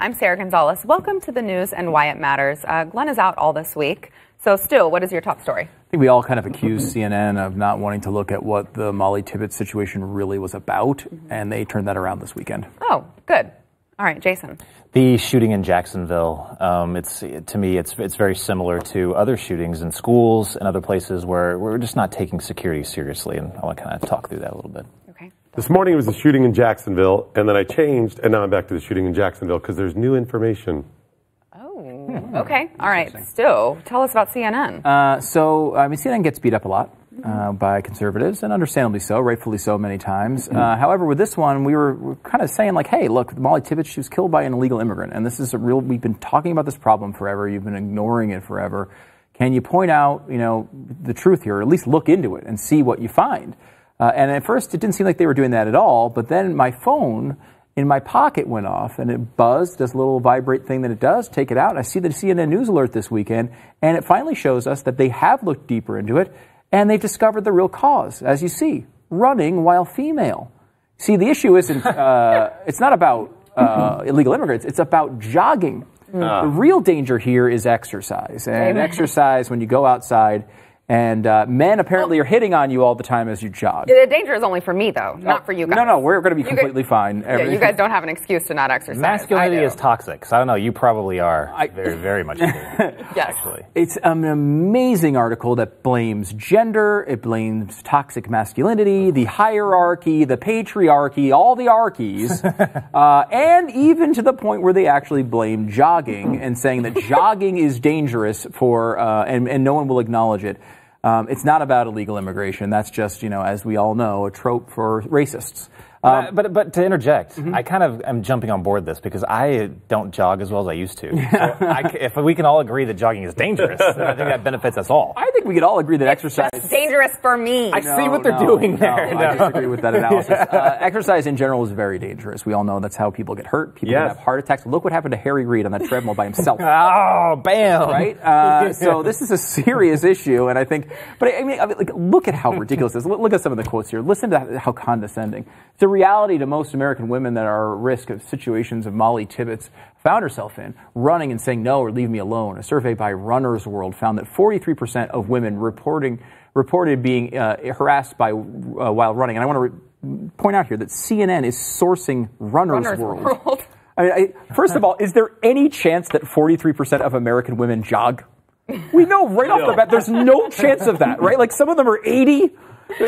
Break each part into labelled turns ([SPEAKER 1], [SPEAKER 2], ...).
[SPEAKER 1] I'm Sarah Gonzalez. Welcome to the news and why it matters. Glenn is out all this week. So, Stu, what is your top story?
[SPEAKER 2] I think we all kind of accused CNN of not wanting to look at what the Molly Tibbetts situation really was about, and they turned that around this weekend.
[SPEAKER 1] Oh, good. All right, Jason.
[SPEAKER 3] The shooting in Jacksonville, to me, it's very similar to other shootings in schools and other places where we're just not taking security seriously, and I want to kind of talk through that a little bit.
[SPEAKER 1] Okay.
[SPEAKER 4] This morning it was the shooting in Jacksonville, and then I changed, and now I'm back to the shooting in Jacksonville because there's new information.
[SPEAKER 1] Okay. All right. Stu, tell us about CNN.
[SPEAKER 2] CNN gets beat up a lot by conservatives, and understandably so, rightfully so many times. However, with this one, we were kind of saying, like, hey, look, Molly Tibbetts, she was killed by an illegal immigrant, and this is we've been talking about this problem forever. You've been ignoring it forever. Can you point out, the truth here, or at least look into it and see what you find? And at first, it didn't seem like they were doing that at all, but then my phone in my pocket went off, and it buzzed, does a little vibrate thing that it does, take it out, and I see the CNN News alert this weekend, and it finally shows us that they have looked deeper into it, and they've discovered the real cause, as you see, running while female. See, the issue isn't, it's not about illegal immigrants, it's about jogging. The real danger here is exercise, and exercise when you go outside. And men apparently are hitting on you all the time as you jog.
[SPEAKER 1] The danger is only for me, though, not for you guys.
[SPEAKER 2] No, we're going to be completely fine.
[SPEAKER 1] Yeah, you guys don't have an excuse to not exercise.
[SPEAKER 3] Masculinity is toxic, so I don't know. You probably are very, very much.
[SPEAKER 1] Yes.
[SPEAKER 3] Actually.
[SPEAKER 2] It's an amazing article that blames gender, it blames toxic masculinity, the hierarchy, the patriarchy, all the archies, and even to the point where they actually blame jogging and saying that jogging is dangerous for, and no one will acknowledge it. It's not about illegal immigration. That's just, as we all know, a trope for racists.
[SPEAKER 3] But to interject, I kind of am jumping on board this because I don't jog as well as I used to. So if we can all agree that jogging is dangerous, then I think that benefits us all.
[SPEAKER 2] I think we could all agree that exercise
[SPEAKER 1] is dangerous for me.
[SPEAKER 3] I see what they're doing there.
[SPEAKER 2] I disagree with that analysis. Exercise in general is very dangerous. We all know that's how people get hurt. People have heart attacks. Look what happened to Harry Reid on that treadmill by himself.
[SPEAKER 3] Oh, bam!
[SPEAKER 2] Right? So this is a serious issue, and I think, but I mean, look at how ridiculous this is. Look at some of the quotes here. Listen to how condescending. It's a reality to most American women that are at risk of situations of Molly Tibbetts found herself in, running and saying no or leave me alone. A survey by Runner's World found that 43% of women reported being harassed while running. And I want to point out here that CNN is sourcing Runner's World. I mean, first of all, is there any chance that 43% of American women jog? We know right off the bat there's no chance of that, right? Like some of them are 80.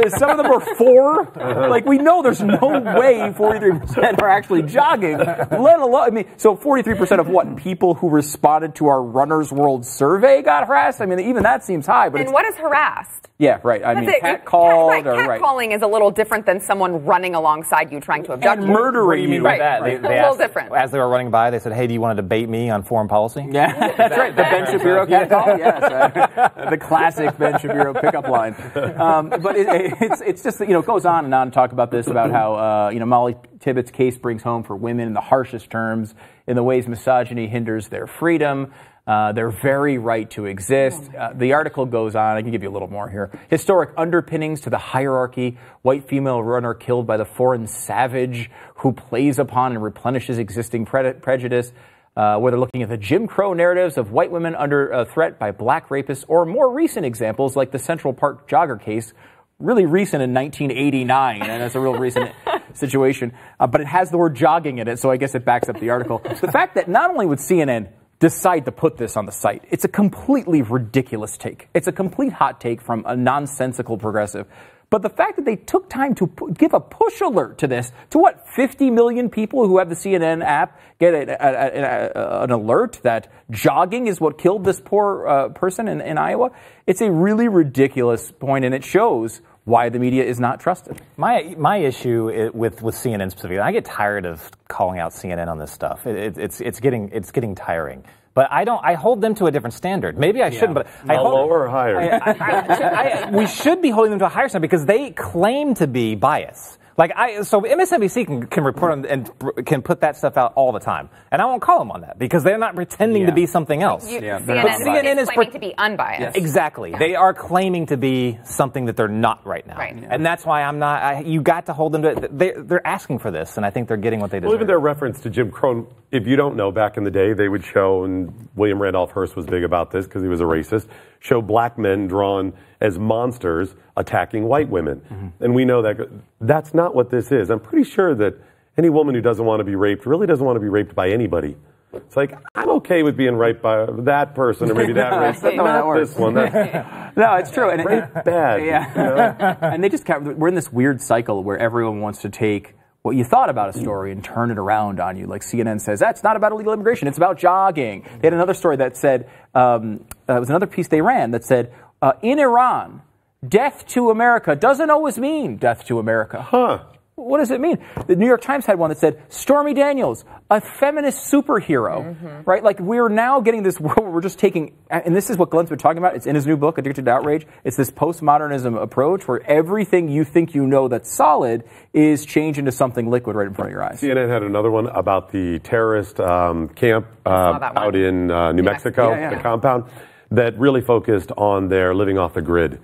[SPEAKER 2] Some of them are 4. Like, we know there's no way 43% are actually jogging, let alone, so 43% of what? People who responded to our Runner's World survey got harassed? I mean, even that seems high. But
[SPEAKER 1] what is harassed?
[SPEAKER 2] Yeah, right. I mean, catcalled.
[SPEAKER 1] Catcalling is a little different than someone running alongside you trying to abduct you.
[SPEAKER 2] Murdering you.
[SPEAKER 3] You mean by that?
[SPEAKER 1] Right. They a little different.
[SPEAKER 3] As they were running by, they said, hey, do you want to debate me on foreign policy?
[SPEAKER 2] Yeah, that's right. The Ben Shapiro catcall? Yes. The classic Ben Shapiro pickup line. But it's just, it goes on and on to talk about this, about how, Molly Tibbetts' case brings home for women in the harshest terms in the ways misogyny hinders their freedom. Their very right to exist. The article goes on. I can give you a little more here. Historic underpinnings to the hierarchy. White female runner killed by the foreign savage who plays upon and replenishes existing prejudice. Whether looking at the Jim Crow narratives of white women under threat by black rapists, or more recent examples like the Central Park jogger case, really recent in 1989, and that's a real recent situation. But it has the word jogging in it, so I guess it backs up the article. The fact that not only would CNN decide to put this on the site, it's a completely ridiculous take. It's a complete hot take from a nonsensical progressive. But the fact that they took time to give a push alert to this, to what, 50 million people who have the CNN app get an alert that jogging is what killed this poor person in Iowa, it's a really ridiculous point, and it shows why the media is not trusted.
[SPEAKER 3] My issue with CNN specifically, I get tired of calling out CNN on this stuff. It's getting tiring. But I hold them to a different standard. Maybe I shouldn't, but
[SPEAKER 4] lower or higher?
[SPEAKER 3] We should be holding them to a higher standard because they claim to be biased. Like so MSNBC can report on and can put that stuff out all the time, and I won't call them on that because they're not pretending to be something else.
[SPEAKER 1] CNN is claiming to be unbiased.
[SPEAKER 3] Yes. Exactly, they are claiming to be something that they're not right now, and that's why I'm not. You got to hold them to it. They're asking for this, and I think they're getting what they deserve.
[SPEAKER 4] Well, even their reference to Jim Crow. If you don't know, back in the day, they would show, and William Randolph Hearst was big about this because he was a racist. Show black men drawn as monsters attacking white women. And we know that that's not what this is. I'm pretty sure that any woman who doesn't want to be raped really doesn't want to be raped by anybody. It's like, I'm okay with being raped by that person or maybe that race, but not this one.
[SPEAKER 2] No, it's true. And
[SPEAKER 4] rape bad.
[SPEAKER 2] Yeah.
[SPEAKER 4] You know?
[SPEAKER 2] And they just we're in this weird cycle where everyone wants to take what you thought about a story and turn it around on you. Like CNN says, that's not about illegal immigration, it's about jogging. They had another story that said, it was another piece they ran that said, in Iran, death to America doesn't always mean death to America.
[SPEAKER 4] Huh.
[SPEAKER 2] What does it mean? The New York Times had one that said, Stormy Daniels, a feminist superhero, right? Like we're now getting this world where we're just taking, and this is what Glenn's been talking about. It's in his new book, Addicted to Outrage. It's this postmodernism approach where everything you think you know that's solid is changed into something liquid right in front of your eyes.
[SPEAKER 4] CNN had another one about the terrorist camp out in New Mexico, the compound, that really focused on their living off the grid.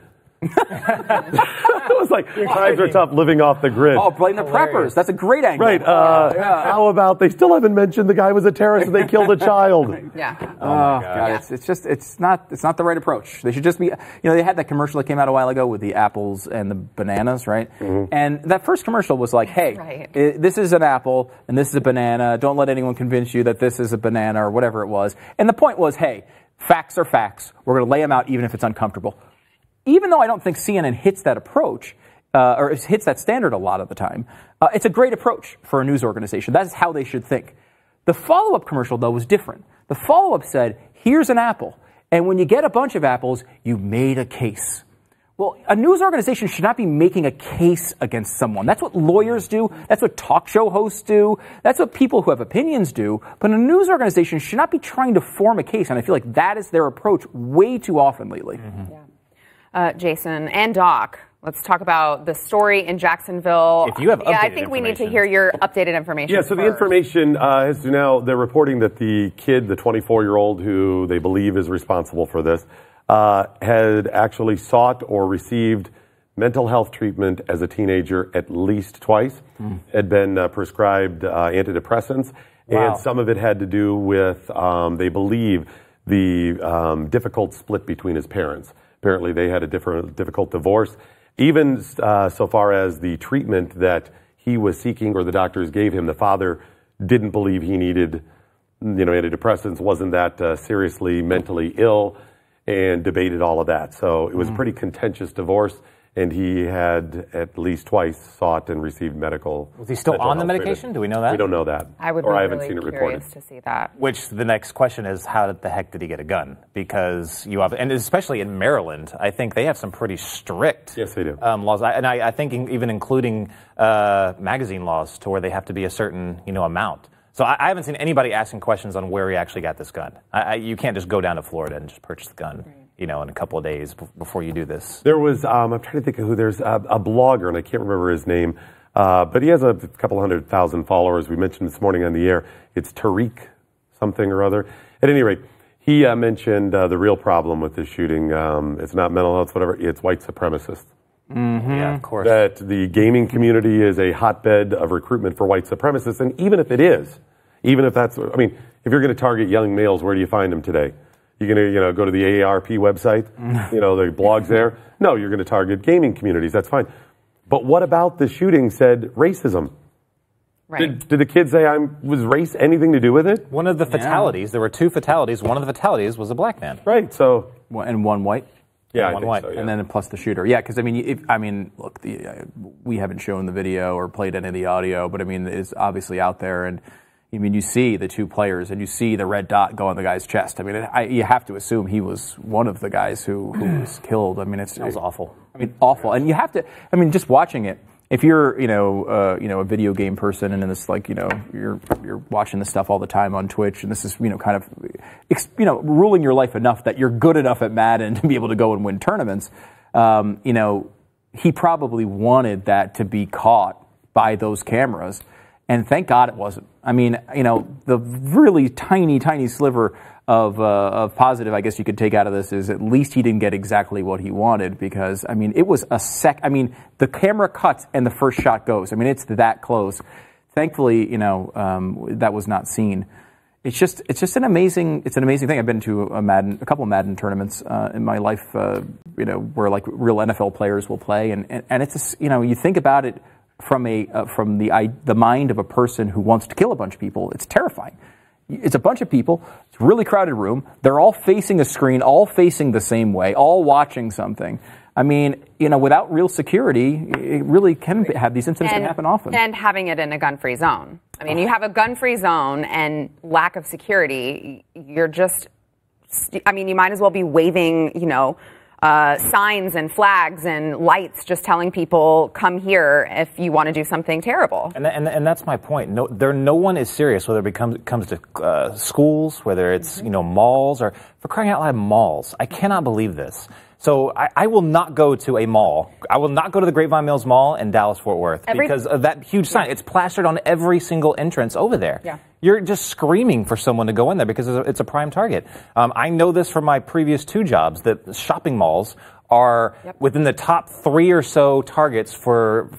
[SPEAKER 4] It was like, times are tough living off the grid.
[SPEAKER 2] Oh, blame the preppers. That's a great angle.
[SPEAKER 4] Right. How about they still haven't mentioned the guy was a terrorist and they killed a child?
[SPEAKER 1] Yeah.
[SPEAKER 2] Oh, my God. It's not the right approach. They should just be, they had that commercial that came out a while ago with the apples and the bananas, right? And that first commercial was like, hey, this is an apple and this is a banana. Don't let anyone convince you that this is a banana or whatever it was. And the point was, hey, facts are facts. We're going to lay them out even if it's uncomfortable. Even though I don't think CNN hits that approach, or hits that standard a lot of the time, it's a great approach for a news organization. That's how they should think. The follow-up commercial, though, was different. The follow-up said, here's an apple, and when you get a bunch of apples, you made a case. Well, a news organization should not be making a case against someone. That's what lawyers do. That's what talk show hosts do. That's what people who have opinions do. But a news organization should not be trying to form a case, and I feel like that is their approach way too often lately.
[SPEAKER 1] Jason and Doc, let's talk about the story in Jacksonville.
[SPEAKER 3] If you have
[SPEAKER 1] I think we need to hear your updated information.
[SPEAKER 4] Yeah, so the information is now, they're reporting that the kid, the 24-year-old who they believe is responsible for this, had actually sought or received mental health treatment as a teenager at least twice, had been prescribed antidepressants, and some of it had to do with, they believe, the difficult split between his parents. Apparently, they had a difficult divorce. Even so far as the treatment that he was seeking or the doctors gave him, the father didn't believe he needed, antidepressants, wasn't that seriously mentally ill, and debated all of that. So it was a pretty contentious divorce, and he had at least twice sought and received medical.
[SPEAKER 3] Was he still on the medication?
[SPEAKER 4] Treatment.
[SPEAKER 3] Do we know that?
[SPEAKER 4] We don't know that.
[SPEAKER 1] I would be
[SPEAKER 4] I haven't
[SPEAKER 1] really
[SPEAKER 4] seen it
[SPEAKER 1] curious
[SPEAKER 4] reported.
[SPEAKER 1] to see that.
[SPEAKER 3] Which the next question is, how the heck did he get a gun? Because you have, and especially in Maryland, I think they have some pretty strict
[SPEAKER 4] Yes, they do.
[SPEAKER 3] laws. I think even including magazine laws to where they have to be a certain amount. So I haven't seen anybody asking questions on where he actually got this gun. You can't just go down to Florida and just purchase the gun. In a couple of days before you do this.
[SPEAKER 4] There was, I'm trying to think of who, there's a blogger, and I can't remember his name, but he has a couple 100,000 followers. We mentioned this morning on the air. It's Tariq something or other. At any rate, he mentioned the real problem with this shooting. It's not mental health, whatever, it's white supremacists.
[SPEAKER 3] Yeah, of course.
[SPEAKER 4] That the gaming community is a hotbed of recruitment for white supremacists, and even if it is, even if that's, if you're going to target young males, where do you find them today? You're going to, go to the AARP website, the blogs there. No, you're going to target gaming communities. That's fine. But what about the shooting said racism?
[SPEAKER 1] Right.
[SPEAKER 4] Did the kids say was race anything to do with it?
[SPEAKER 3] One of the fatalities, there were two fatalities. One of the fatalities was a black man.
[SPEAKER 4] Right. So
[SPEAKER 2] And one white.
[SPEAKER 4] yeah,
[SPEAKER 3] one
[SPEAKER 4] I
[SPEAKER 3] white.
[SPEAKER 4] think so, yeah.
[SPEAKER 2] And then plus the shooter. Yeah, because look, we haven't shown the video or played any of the audio, but it's obviously out there, and you see the two players, and you see the red dot go on the guy's chest. You have to assume he was one of the guys who was killed. It was
[SPEAKER 3] awful.
[SPEAKER 2] Awful. And you have to. just watching it. If you're, a video game person, and in this, you're watching this stuff all the time on Twitch, and this is, kind of, ruling your life enough that you're good enough at Madden to be able to go and win tournaments. He probably wanted that to be caught by those cameras. And thank God it wasn't. I mean, you know, the really tiny, tiny sliver of positive, I guess you could take out of this is at least he didn't get exactly what he wanted, because, I mean, it was I mean, the camera cuts and the first shot goes. I mean, it's that close. Thankfully, you know, that was not seen. It's just an amazing thing. I've been to a couple of Madden tournaments in my life, you know, where like real NFL players will play, and it's you know, you think about it from the mind of a person who wants to kill a bunch of people. It's terrifying. It's a bunch of people. It's a really crowded room. They're all facing a screen, all facing the same way, all watching something. I mean, you know, without real security, it really can have these incidents can happen often.
[SPEAKER 1] And having it in a gun-free zone. I mean, you have a gun-free zone and lack of security, you're just, I mean, you might as well be waving, you know, signs and flags and lights just telling people, come here if you want to do something terrible.
[SPEAKER 3] And that's my point. No one is serious, whether it comes to schools, whether it's, you know, malls, or for crying out loud, malls. I cannot believe this. So I will not go to a mall. I will not go to the Grapevine Mills Mall in Dallas-Fort Worth because of that huge sign. It's plastered on every single entrance over there. Yeah. You're just screaming for someone to go in there because it's a prime target. I know this from my previous 2 jobs, that shopping malls are within the top 3 or so targets for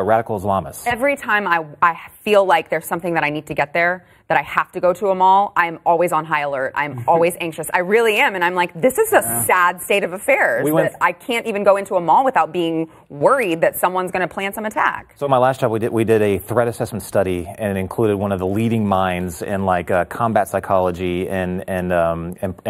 [SPEAKER 3] radical Islamists.
[SPEAKER 1] Every time I feel like there's something that I need to get there, that I have to go to a mall, I'm always on high alert. I'm always anxious. I really am. And I'm like, this is a sad state of affairs. That I can't even go into a mall without being worried that someone's going to plan some attack.
[SPEAKER 3] So my last job, we did a threat assessment study, and it included one of the leading minds in like combat psychology and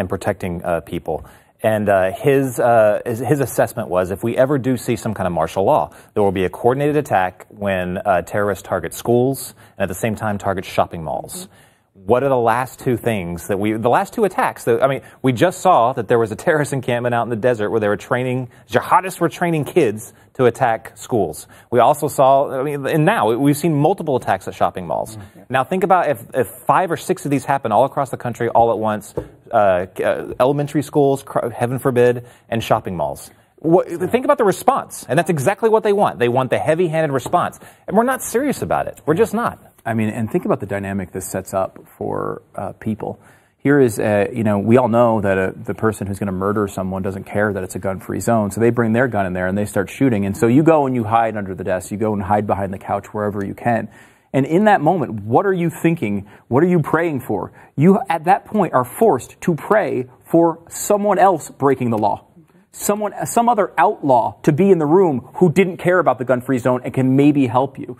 [SPEAKER 3] protecting people. And his assessment was, if we ever do see some kind of martial law, there will be a coordinated attack when terrorists target schools and at the same time target shopping malls. What are the last 2 things the last 2 attacks? I mean, we just saw that there was a terrorist encampment out in the desert where they were jihadists were training kids to attack schools. We also saw, I mean, and now we've seen multiple attacks at shopping malls. Now think about if 5 or 6 of these happen all across the country all at once, elementary schools, heaven forbid, and shopping malls. Think about the response, and that's exactly what they want. They want the heavy-handed response, and we're not serious about it. We're just not.
[SPEAKER 2] I mean, and think about the dynamic this sets up for people. Here is, you know, we all know that the person who's going to murder someone doesn't care that it's a gun-free zone, so they bring their gun in there and they start shooting. And so you go and you hide under the desk, you go and hide behind the couch wherever you can. And in that moment, what are you thinking? What are you praying for? You, at that point, are forced to pray for someone else breaking the law. Some other outlaw to be in the room who didn't care about the gun-free zone and can maybe help you.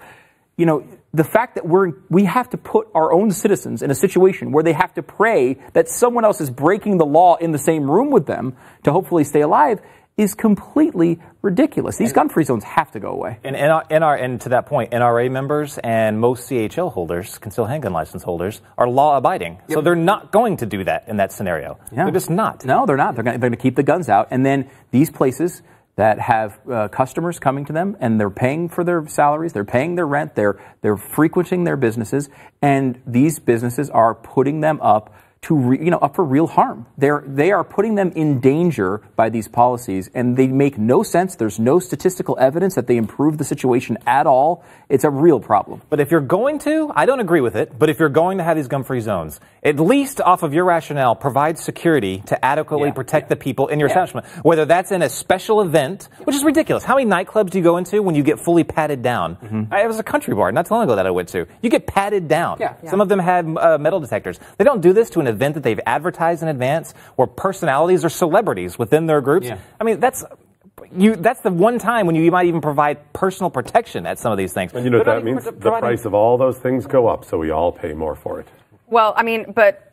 [SPEAKER 2] You know, the fact that we have to put our own citizens in a situation where they have to pray that someone else is breaking the law in the same room with them to hopefully stay alive is completely ridiculous. These gun-free zones have to go away.
[SPEAKER 3] And to that point, NRA members and most CHL holders, concealed handgun license holders, are law-abiding. So they're not going to do that in that scenario. Yeah. They're just not.
[SPEAKER 2] No, they're not. They're going to keep the guns out. And then these places that have customers coming to them, and they're paying for their salaries, they're paying their rent, they're frequenting their businesses, and these businesses are putting them up to up for real harm. They are putting them in danger by these policies, and they make no sense. There's no statistical evidence that they improve the situation at all. It's a real problem.
[SPEAKER 3] But if you're going to, I don't agree with it, but if you're going to have these gun-free zones, at least off of your rationale, provide security to adequately protect the people in your establishment. Whether that's in a special event, which is ridiculous. How many nightclubs do you go into when you get fully patted down? It was a country bar not too long ago that I went to. You get patted down. Some of them had metal detectors. They don't do this to an event that they've advertised in advance, where personalities or celebrities within their groups. I mean, that's the one time when you might even provide personal protection at some of these things.
[SPEAKER 4] And you know what that means? The price of all those things go up, so we all pay more for it.
[SPEAKER 1] Well, I mean, but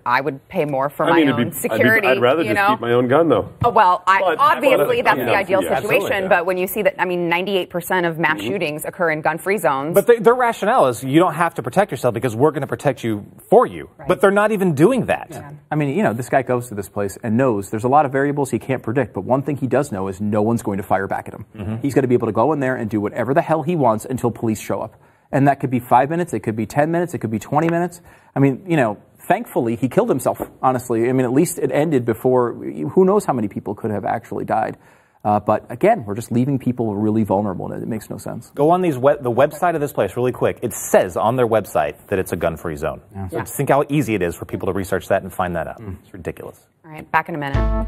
[SPEAKER 1] I would pay more for my own security.
[SPEAKER 4] I'd rather just keep my own gun, though.
[SPEAKER 1] Oh, well, obviously that's the ideal situation. But when you see that, I mean, 98% of mass shootings occur in gun-free zones.
[SPEAKER 3] But their rationale is you don't have to protect yourself because we're going to protect you for you. Right. But they're not even doing that.
[SPEAKER 2] Yeah. I mean, this guy goes to this place and knows there's a lot of variables he can't predict. But one thing he does know is no one's going to fire back at him. He's going to be able to go in there and do whatever the hell he wants until police show up. And that could be 5 minutes, it could be 10 minutes, it could be 20 minutes. I mean, thankfully, he killed himself, honestly. I mean, at least it ended before, who knows how many people could have actually died. But again, we're just leaving people really vulnerable, and it makes no sense.
[SPEAKER 3] Go on the website of this place really quick. It says on their website that it's a gun-free zone. Yeah. So just think how easy it is for people to research that and find that out. It's ridiculous.
[SPEAKER 1] All right, back in a minute.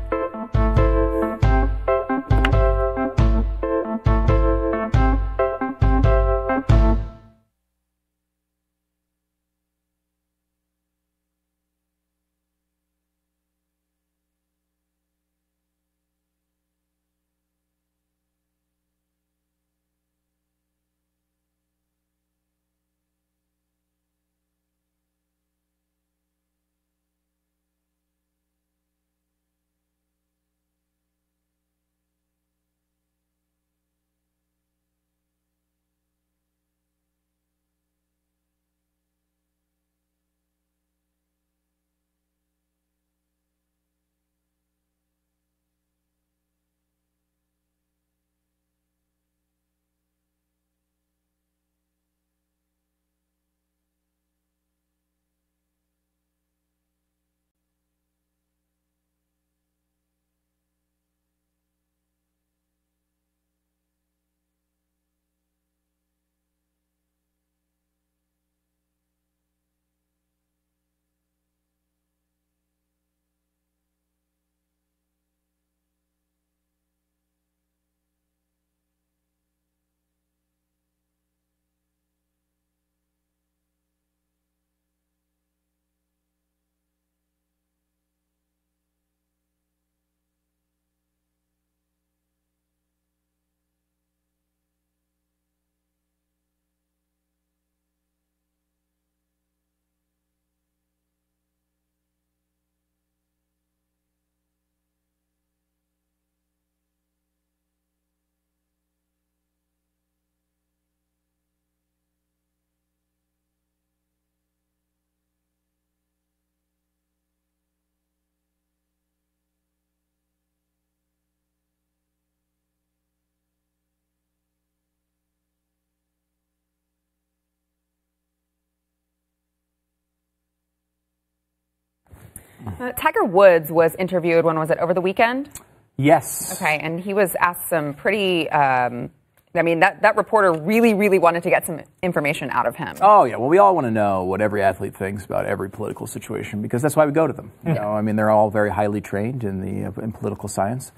[SPEAKER 1] Tiger Woods was interviewed, when was it, over the weekend?
[SPEAKER 2] Yes.
[SPEAKER 1] Okay, and he was asked some pretty, that reporter really, really wanted to get some information out of him.
[SPEAKER 2] Oh, yeah. Well, we all want to know what every athlete thinks about every political situation, because that's why we go to them. You know, I mean, they're all very highly trained in political science.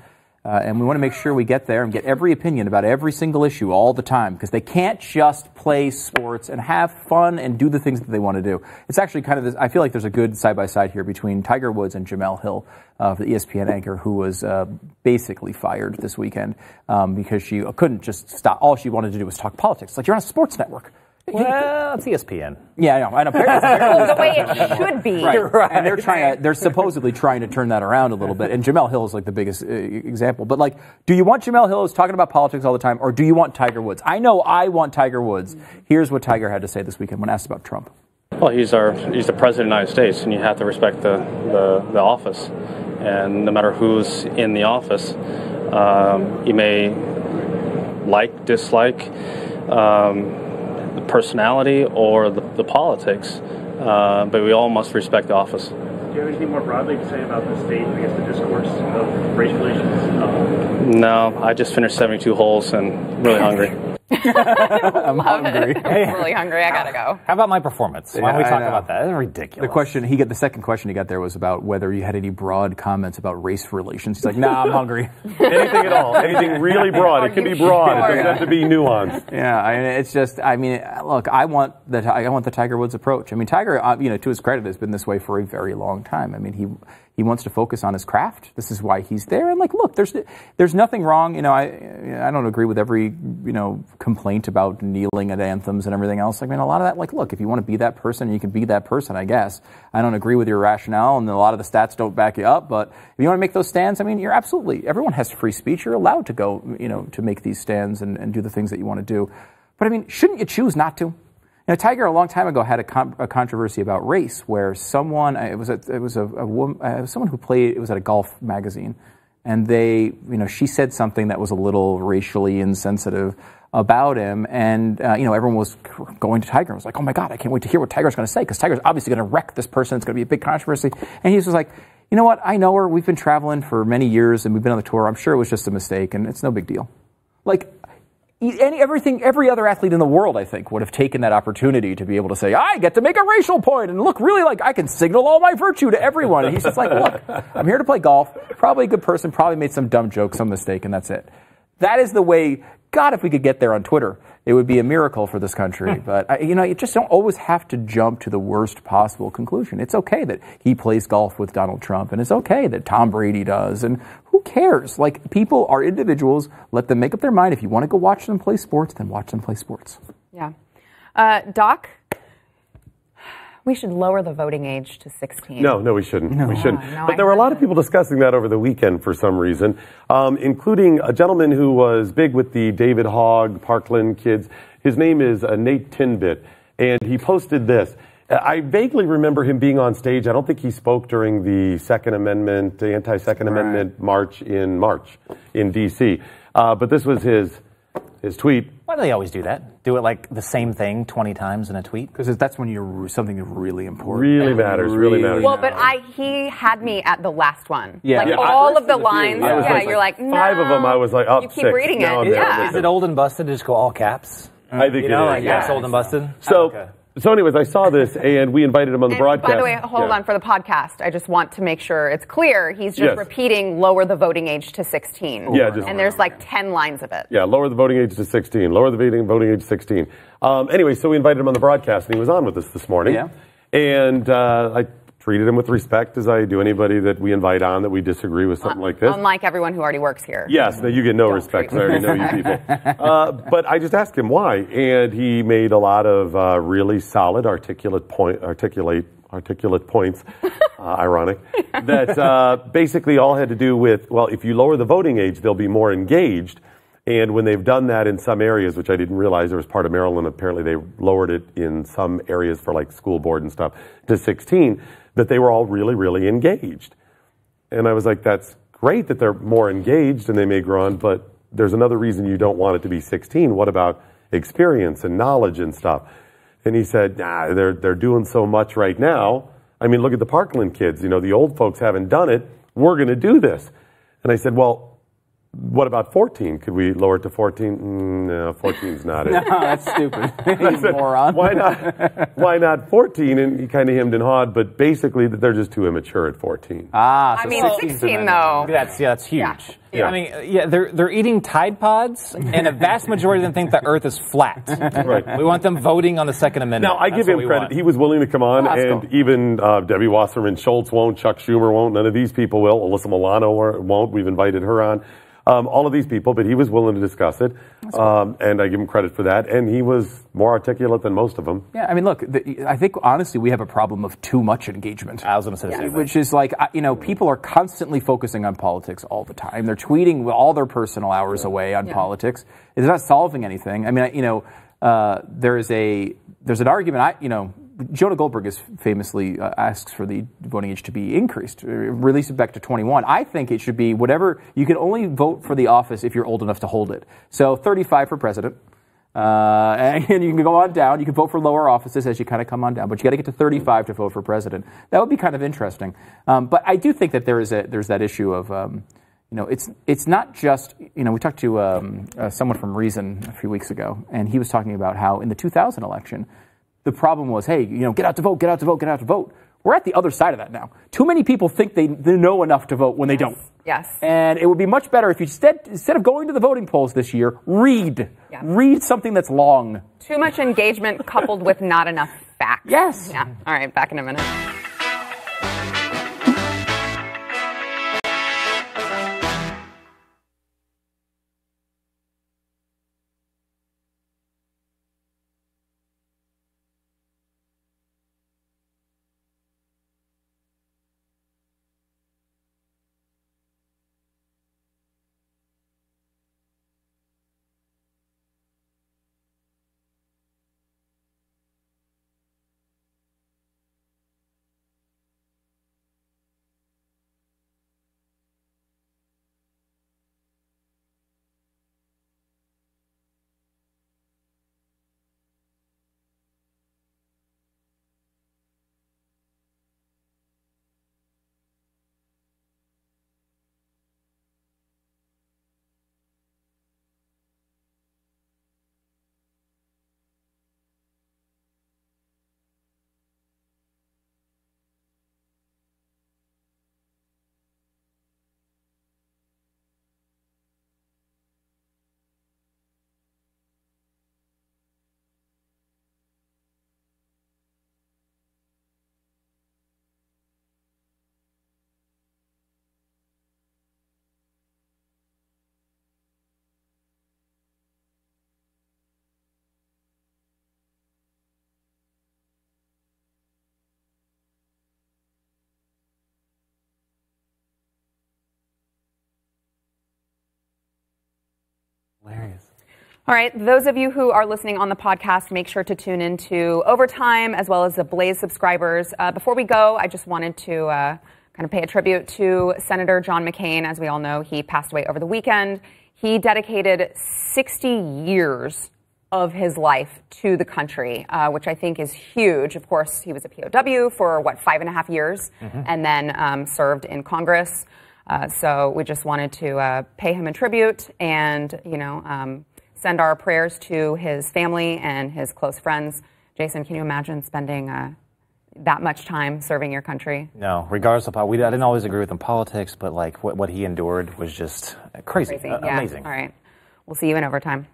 [SPEAKER 2] And we want to make sure we get there and get every opinion about every single issue all the time, because they can't just play sports and have fun and do the things that they want to do. It's actually kind of this, I feel like there's a good side-by-side here between Tiger Woods and Jemele Hill, the ESPN anchor, who was basically fired this weekend because she couldn't just stop. All she wanted to do was talk politics. It's like, you're on a sports network.
[SPEAKER 3] Well, it's ESPN.
[SPEAKER 2] Yeah, I know. And
[SPEAKER 1] apparently the way it should be.
[SPEAKER 2] Right. And they're supposedly trying to turn that around a little bit. And Jemele Hill is like the biggest example. But like, do you want Jemele Hill talking about politics all the time, or do you want Tiger Woods? I know I want Tiger Woods. Here's what Tiger had to say this weekend when asked about Trump.
[SPEAKER 5] Well, he's the president of the United States, and you have to respect the office. And no matter who's in the office, you may dislike the personality or the politics, but we all must respect the office.
[SPEAKER 6] Do you have anything more broadly to say about the state, I guess, the discourse of race relations?
[SPEAKER 5] No, I just finished 72 holes and really hungry.
[SPEAKER 2] I'm hungry.
[SPEAKER 1] I'm really hungry. I gotta go.
[SPEAKER 3] How about my performance? Why don't we talk about that? That's ridiculous.
[SPEAKER 2] The second question he got there was about whether you had any broad comments about race relations. He's like, nah, I'm hungry.
[SPEAKER 4] Anything at all. Anything really broad. It can be broad. It doesn't have to be nuanced.
[SPEAKER 2] Yeah, it's just, look, I want the Tiger Woods approach. I mean, Tiger, to his credit, has been this way for a very long time. I mean, he wants to focus on his craft. This is why he's there. And look, there's nothing wrong. I don't agree with every, complaint about kneeling at anthems and everything else. I mean, a lot of that, look, if you want to be that person, you can be that person, I guess. I don't agree with your rationale, and a lot of the stats don't back you up. But if you want to make those stands, you're absolutely, everyone has free speech. You're allowed to go, to make these stands and do the things that you want to do. But shouldn't you choose not to? Tiger a long time ago had a controversy about race, where someone someone who played, it was at a golf magazine, and she said something that was a little racially insensitive about him, and everyone was going to Tiger and was like, oh my God, I can't wait to hear what Tiger's going to say, because Tiger's obviously going to wreck this person. It's going to be a big controversy. And he was like, you know what? I know her. We've been traveling for many years, and we've been on the tour. I'm sure it was just a mistake, and it's no big deal. Like, every other athlete in the world, I think, would have taken that opportunity to be able to say, I get to make a racial point and look really like I can signal all my virtue to everyone. And he's just like, look, I'm here to play golf. Probably a good person, probably made some dumb joke, some mistake, and that's it. That is the way, God, if we could get there on Twitter, it would be a miracle for this country. But, you just don't always have to jump to the worst possible conclusion. It's okay that he plays golf with Donald Trump, and it's okay that Tom Brady does, and who cares? Like, people are individuals. Let them make up their mind. If you want to go watch them play sports, then watch them play sports.
[SPEAKER 1] Yeah. Doc, we should lower the voting age to 16.
[SPEAKER 4] No, we shouldn't.
[SPEAKER 2] No.
[SPEAKER 4] We shouldn't.
[SPEAKER 1] No,
[SPEAKER 4] but there were a lot of people discussing that over the weekend for some reason, including a gentleman who was big with the David Hogg, Parkland kids. His name is Nate Tinbit, and he posted this. I vaguely remember him being on stage. I don't think he spoke during the Second Amendment, the anti-Second Amendment march in D.C. But this was his tweet.
[SPEAKER 3] Why do they always do that? Do it like the same thing 20 times in a tweet?
[SPEAKER 2] Because that's when you're something is really important.
[SPEAKER 4] Really matters.
[SPEAKER 1] Well, but he had me at the last one.
[SPEAKER 2] Yeah.
[SPEAKER 1] Like
[SPEAKER 2] Yeah,
[SPEAKER 1] all of the lines.
[SPEAKER 4] I was
[SPEAKER 1] Yeah,
[SPEAKER 4] like,
[SPEAKER 1] you're like, no.
[SPEAKER 4] 5 of them, I was like, up
[SPEAKER 1] You keep
[SPEAKER 4] 6.
[SPEAKER 1] reading
[SPEAKER 4] Now
[SPEAKER 1] it.
[SPEAKER 4] I'm down
[SPEAKER 1] Yeah.
[SPEAKER 4] to
[SPEAKER 3] Is it old and busted to just go all caps?
[SPEAKER 4] I think it is.
[SPEAKER 3] Like that's old and busted?
[SPEAKER 4] So anyways, I saw this, and we invited him on the broadcast.
[SPEAKER 1] By the way, hold on for the podcast. I just want to make sure it's clear. He's just repeating lower the voting age to 16.
[SPEAKER 4] Yeah,
[SPEAKER 1] and there's like 10 lines of it.
[SPEAKER 4] Yeah, lower the voting age to 16. Lower the voting age to 16. Anyway, so we invited him on the broadcast, and he was on with us this morning.
[SPEAKER 2] Yeah.
[SPEAKER 4] And I treated him with respect, as I do anybody that we invite on that we disagree with something like this.
[SPEAKER 1] Unlike everyone who already works here.
[SPEAKER 4] Yes, no, you get no respect. I already know you people. But I just asked him why, and he made a lot of really solid, articulate points. Ironic. That basically all had to do with, well, if you lower the voting age, they'll be more engaged. And when they've done that in some areas, which I didn't realize there was part of Maryland, apparently they lowered it in some areas for like school board and stuff to 16, that they were all really, really engaged. And I was like, that's great that they're more engaged and they may grow on, but there's another reason you don't want it to be 16. What about experience and knowledge and stuff? And he said, nah, they're doing so much right now. I mean, look at the Parkland kids. The old folks haven't done it. We're going to do this. And I said, well, what about 14? Could we lower it to 14? No, 14's not it.
[SPEAKER 2] No, that's stupid. He's a moron.
[SPEAKER 4] Why not 14? And he kind of hemmed and hawed, but basically that they're just too immature at 14.
[SPEAKER 2] So
[SPEAKER 1] I mean, 16 though.
[SPEAKER 3] That's huge.
[SPEAKER 1] Yeah.
[SPEAKER 3] I mean, they're eating Tide Pods, and a vast majority of them think the Earth is flat.
[SPEAKER 4] Right.
[SPEAKER 3] We want them voting on the Second Amendment.
[SPEAKER 4] Now, I give him credit.
[SPEAKER 3] Want.
[SPEAKER 4] He was willing to come on, and even Debbie Wasserman Schultz won't, Chuck Schumer won't, none of these people will. Alyssa Milano won't. We've invited her on. All of these people, but he was willing to discuss it, and I give him credit for that. And he was more articulate than most of them.
[SPEAKER 2] Yeah, I mean, look, I think honestly we have a problem of too much engagement.
[SPEAKER 3] I was going to say the same thing.
[SPEAKER 2] Which is like, people are constantly focusing on politics all the time. They're tweeting all their personal hours away on politics. It's not solving anything. I mean, there's an argument. Jonah Goldberg is famously asks for the voting age to be increased, release it back to 21. I think it should be whatever. You can only vote for the office if you're old enough to hold it. So 35 for president. And you can go on down. You can vote for lower offices as you kind of come on down, but you got to get to 35 to vote for president. That would be kind of interesting. But I do think that there's that issue of, it's not just, we talked to someone from Reason a few weeks ago, and he was talking about how in the 2000 election, the problem was, hey, get out to vote, get out to vote, get out to vote. We're at the other side of that now. Too many people think they know enough to vote when they don't.
[SPEAKER 1] Yes.
[SPEAKER 2] And it would be much better if you instead of going to the voting polls this year, read. Yeah. Read something that's long.
[SPEAKER 1] Too much engagement coupled with not enough facts.
[SPEAKER 2] Yes.
[SPEAKER 1] Yeah. All right, back in a minute. All right, those of you who are listening on the podcast, make sure to tune into Overtime as well as the Blaze subscribers. Before we go, I just wanted to kind of pay a tribute to Senator John McCain. As we all know, he passed away over the weekend. He dedicated 60 years of his life to the country, which I think is huge. Of course, he was a POW for, 5.5 years, and then served in Congress. So we just wanted to pay him a tribute and, send our prayers to his family and his close friends. Jason, can you imagine spending that much time serving your country?
[SPEAKER 3] No, regardless of how I didn't always agree with him in politics, but like what he endured was just crazy.
[SPEAKER 1] Yeah.
[SPEAKER 3] Amazing.
[SPEAKER 1] All right. We'll see you in Overtime.